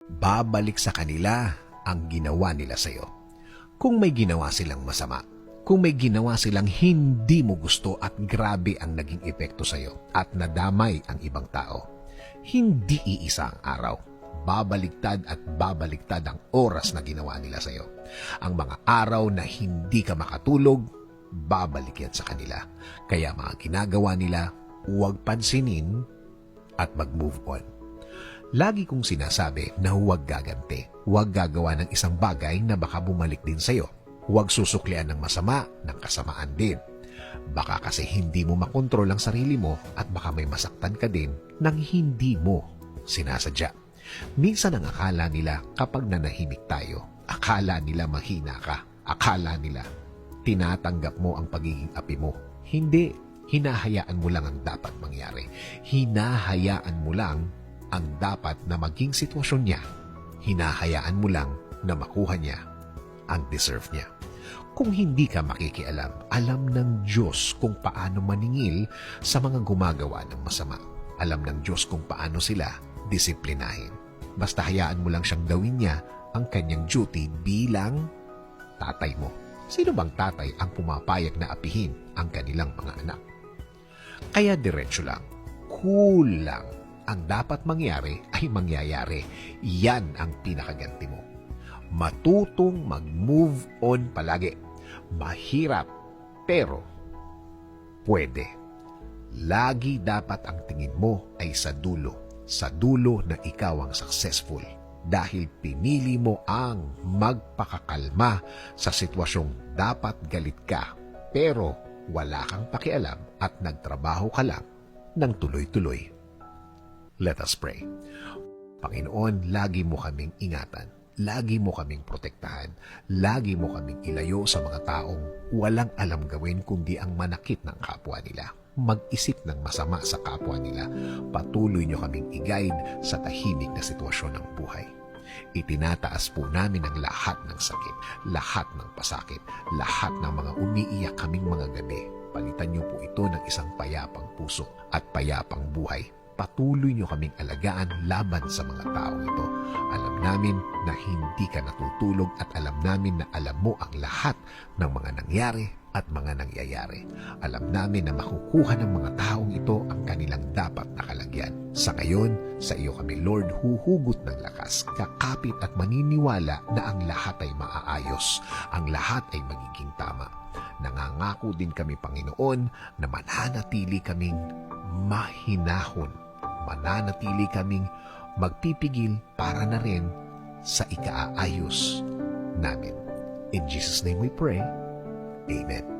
Babalik sa kanila ang ginawa nila sa iyo. Kung may ginawa silang masama, kung may ginawa silang hindi mo gusto at grabe ang naging epekto sa iyo at nadamay ang ibang tao, hindi iisa ang araw. Babaliktad at babaliktad ang oras na ginawa nila sa iyo. Ang mga araw na hindi ka makatulog, babalik yan sa kanila. Kaya mga ginagawa nila, huwag pansinin at mag-move on. Lagi kong sinasabi na huwag gaganti. Huwag gagawa ng isang bagay na baka bumalik din sa iyo. Huwag susuklian ng masama, ng kasamaan din. Baka kasi hindi mo makontrol ang sarili mo at baka may masaktan ka din nang hindi mo sinasadya. Minsan ang akala nila kapag nanahimik tayo, akala nila mahina ka. Akala nila tinatanggap mo ang pagiging api mo. Hindi. Hinahayaan mo lang ang dapat mangyari. Hinahayaan mo lang ang dapat na maging sitwasyon niya. Hinahayaan mo lang na makuha niya ang deserve niya. Kung hindi ka makikialam, alam ng Diyos kung paano maningil sa mga gumagawa ng masama. Alam ng Diyos kung paano sila disiplinahin. Basta hayaan mo lang siyang gawin niya ang kanyang duty bilang tatay mo. Sino bang tatay ang pumapayag na apihin ang kanilang mga anak? Kaya diretso lang, cool lang. Ang dapat mangyari ay mangyayari. Yan ang pinakaganti mo. Matutong mag-move on palagi. Mahirap, pero pwede. Lagi dapat ang tingin mo ay sa dulo. Sa dulo na ikaw ang successful. Dahil pinili mo ang magpakakalma sa sitwasyong dapat galit ka, pero wala kang pakialam at nagtrabaho ka lang ng tuloy-tuloy. Let us pray. Panginoon, lagi mo kaming ingatan. Lagi mo kaming protektahan. Lagi mo kaming ilayo sa mga taong walang alam gawin kundi ang manakit ng kapwa nila. Mag-isip ng masama sa kapwa nila. Patuloy nyo kaming i-guide sa tahimik na sitwasyon ng buhay. Itinataas po namin ang lahat ng sakit, lahat ng pasakit, lahat ng mga umiiyak kaming mga gabi. Palitan nyo po ito ng isang payapang puso at payapang buhay. Patuloy nyo kaming alagaan laban sa mga taong ito. Alam namin na hindi ka natutulog at alam namin na alam mo ang lahat ng mga nangyari at mga nangyayari. Alam namin na makukuha ng mga taong ito ang kanilang dapat na kalagyan. Sa ngayon, sa iyo kami, Lord, huhugot ng lakas, kakapit at maniniwala na ang lahat ay maaayos. Ang lahat ay magiging tama. Nangangako din kami, Panginoon, na mananatili kaming mahinahon. Mananatili kaming magpipigil para na rin sa ikaayos namin. In Jesus' name we pray. Amen.